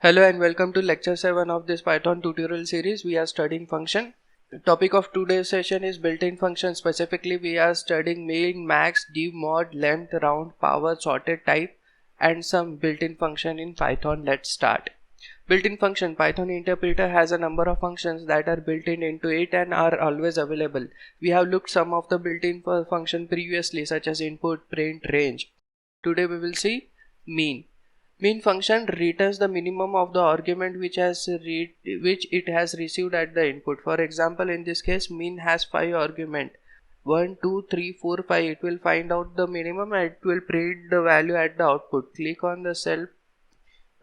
Hello and welcome to lecture 7 of this Python tutorial series. We are studying function. The topic of today's session is built-in function. Specifically, we are studying main, max, div, mod, length, round, power, sorted, type and some built-in function in Python. Let's start. Built-in function. Python interpreter has a number of functions that are built in into it and are always available. We have looked some of the built-in function previously, such as input, print, range. Today we will see mean. Mean function returns the minimum of the argument which it has received at the input. For example, in this case, mean has 5 argument 1, 2, 3, 4, 5. It will find out the minimum and it will print the value at the output. Click on the cell,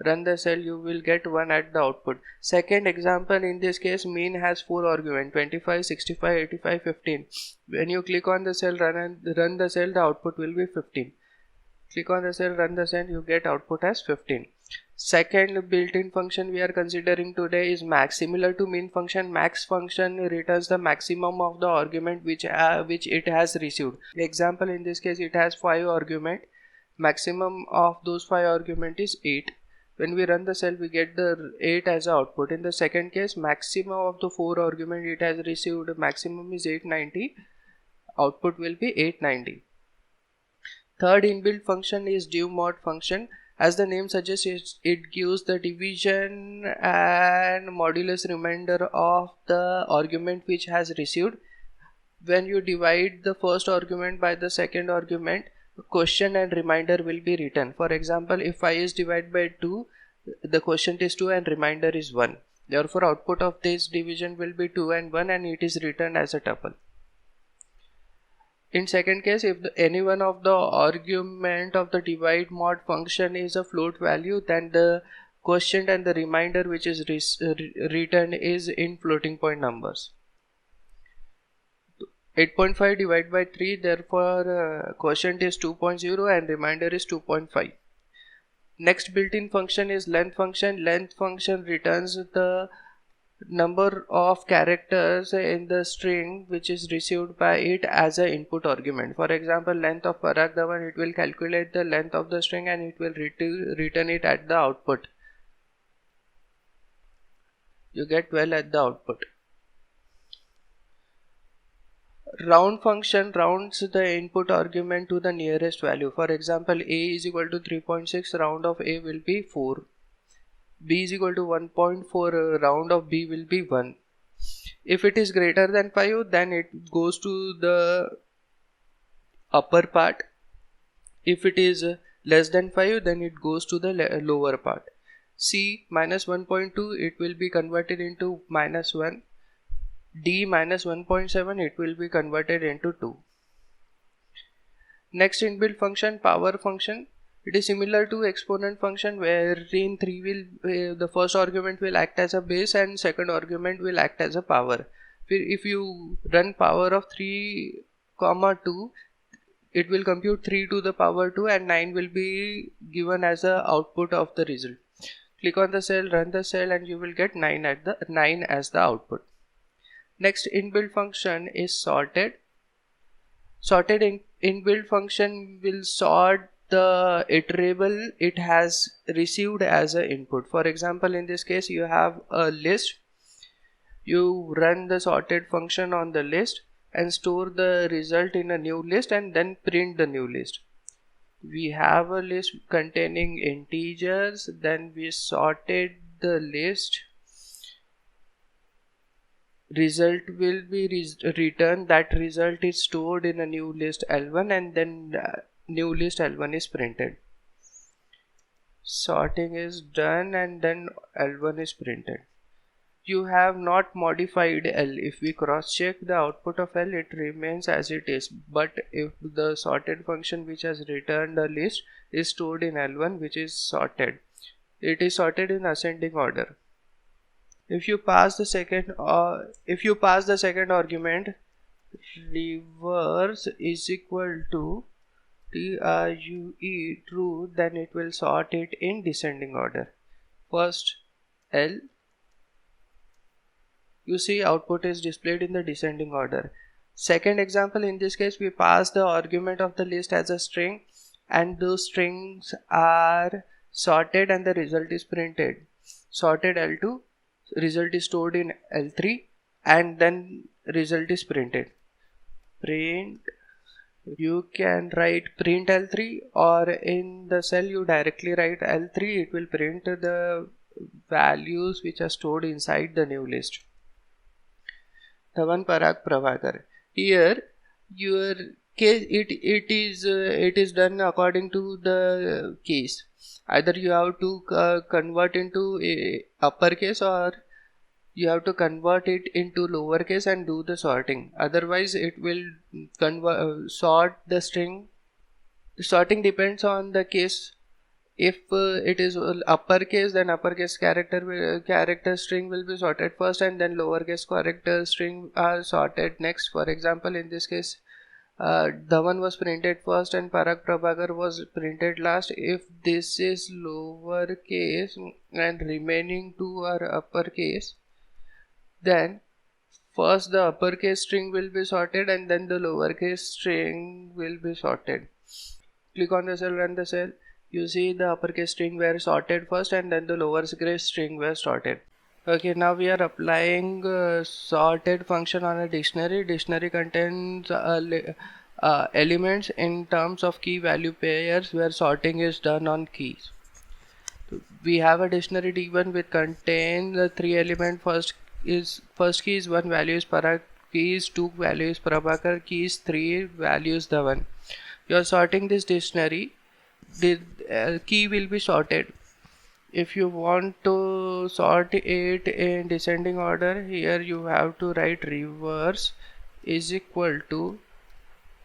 run the cell, you will get 1 at the output. Second example, in this case, mean has 4 argument 25, 65, 85, 15. When you click on the cell, run the cell, the output will be 15. Click on the cell, run the cell, you get output as 15. Second built-in function we are considering today is max. Similar to mean function, max function returns the maximum of the argument which it has received. Example, in this case it has 5 argument. Maximum of those 5 argument is 8. When we run the cell, we get the 8 as output. In the second case, maximum of the 4 argument it has received, maximum is 890. Output will be 890. Third inbuilt function is div mod function. As the name suggests, it gives the division and modulus remainder of the argument which has received. When you divide the first argument by the second argument, quotient and remainder will be written. For example, if 5 is divided by 2, the quotient is 2 and remainder is 1. Therefore, output of this division will be 2 and 1 and it is written as a tuple. In second case, if any one of the argument of the divide mod function is a float value, then the quotient and the remainder which is written is in floating point numbers. 8.5 divided by 3, therefore quotient is 2.0 and remainder is 2.5. Next built-in function is length function. Length function returns the number of characters in the string which is received by it as an input argument. For example, length of Parag Dhawan, it will calculate the length of the string and it will return it at the output. You get 12 at the output. Round function rounds the input argument to the nearest value. For example, a is equal to 3.6, round of a will be 4. B is equal to 1.4, round of B will be 1. If it is greater than 5, then it goes to the upper part. If it is less than 5, then it goes to the lower part. C minus 1.2, it will be converted into minus 1. D minus 1.7, it will be converted into 2. Next inbuilt function, power function. It is similar to exponent function wherein the first argument will act as a base and second argument will act as a power. If you run power of 3, 2, it will compute 3 to the power 2 and 9 will be given as a output of the result. Click on the cell, run the cell and you will get 9 as the output. Next inbuilt function is sorted. Sorted inbuilt function will sort the iterable it has received as an input. For example, in this case you have a list. You run the sorted function on the list and store the result in a new list and then print the new list. We have a list containing integers, then we sorted the list. Result will be returned. That result is stored in a new list L1 and then new list L1 is printed. Sorting is done and then L1 is printed. You have not modified L. If we cross check the output of L, it remains as it is. But if the sorted function which has returned a list is stored in L1 which is sorted, it is sorted in ascending order. If you pass the second argument, reverse is equal to true, then it will sort it in descending order. First L, you see output is displayed in the descending order. Second example, in this case we pass the argument of the list as a string and those strings are sorted and the result is printed. sorted L2, result is stored in L3, and then result is printed. Print, you can write print L3, or in the cell you directly write L3. It will print the values which are stored inside the new list. Dhawan, Parag, Prabhakar. Here your case, it is done according to the case. Either you have to convert into a uppercase, or you have to convert it into lowercase and do the sorting. Otherwise it will sort the string. The sorting depends on the case. If it is uppercase, then uppercase character string will be sorted first, and then lowercase character string are sorted next. For example, in this case, Dhawan was printed first and Parag Prabhakar was printed last. If this is lowercase and remaining two are uppercase, then first the uppercase string will be sorted and then the lowercase string will be sorted. Click on the cell, run the cell. You see the uppercase string were sorted first and then the lowercase string were sorted. Okay, now we are applying sorted function on a dictionary. Dictionary contains elements in terms of key value pairs where sorting is done on keys. We have a dictionary D1 which contains the three elements. First key is 1, value is Parag, key is 2, value is Prabhakar, key is 3, value is Dhawan. You are sorting this dictionary, the key will be sorted. If you want to sort it in descending order, here you have to write reverse is equal to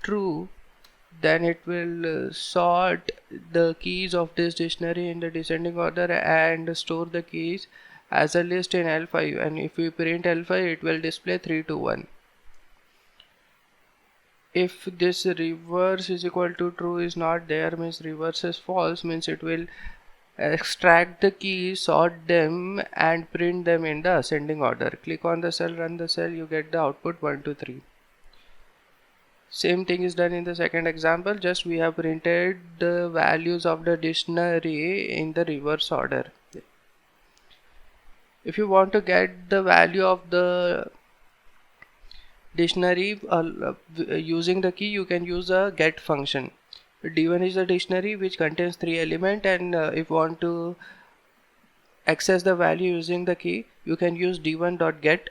true. Then it will sort the keys of this dictionary in the descending order and store the keys as a list in L5, and if we print L5 it will display 3 to 1. If this reverse is equal to true is not there, means reverse is false, means it will extract the keys, sort them and print them in the ascending order. Click on the cell, run the cell, you get the output 1 to 3. Same thing is done in the second example, just we have printed the values of the dictionary in the reverse order. If you want to get the value of the dictionary using the key, you can use a get function. D1 is a dictionary which contains 3 elements, and if you want to access the value using the key, you can use d1.get.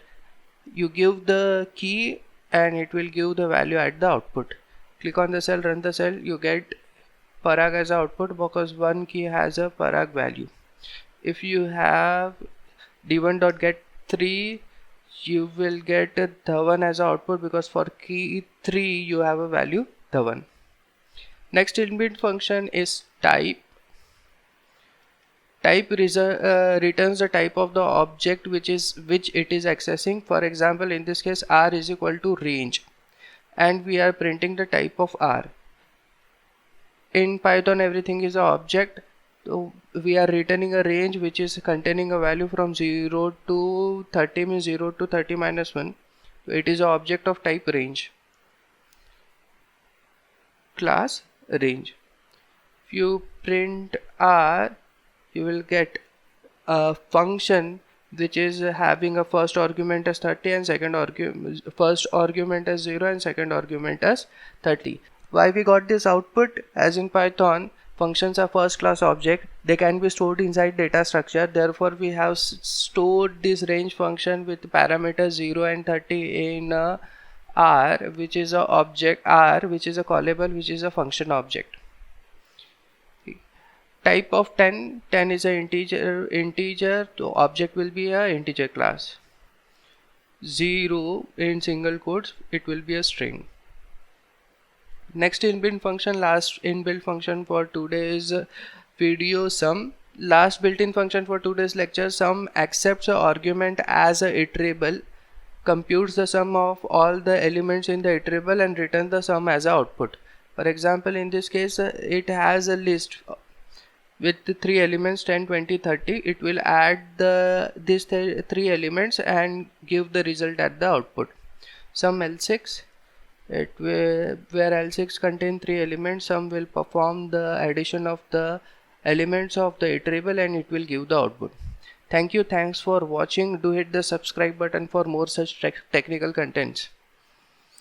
You give the key and it will give the value at the output. Click on the cell, run the cell, you get Parag as output because one key has a Parag value. If you have d1.get 3, you will get Dhawan as output because for key 3 you have a value Dhawan. Next inbuilt function is type. Type returns the type of the object which it is accessing. For example, in this case R is equal to range, and we are printing the type of R. In Python everything is an object, so we are returning a range which is containing a value from 0 to 30, means 0 to 30 minus 1. It is an object of type range. Class range. If you print R, you will get a function which is having a first argument as 30 and first argument as 0 and second argument as 30. Why we got this output? As in Python, functions are first class object. They can be stored inside data structure. Therefore, we have stored this range function with parameters 0 and 30 in R, which is a object R, which is a callable, which is a function object. Type of 10 is an integer, so object will be a integer class. 0 in single quotes, it will be a string. Next inbuilt function, last inbuilt function for today's video, sum. Last built-in function for today's lecture, sum accepts an argument as a iterable, computes the sum of all the elements in the iterable and returns the sum as a output. For example, in this case it has a list with the 3 elements 10, 20, 30. It will add these 3 elements and give the result at the output. Sum L6, where L6 contain 3 elements, sum will perform the addition of the elements of the iterable and it will give the output. Thanks for watching. Do hit the subscribe button for more such technical contents.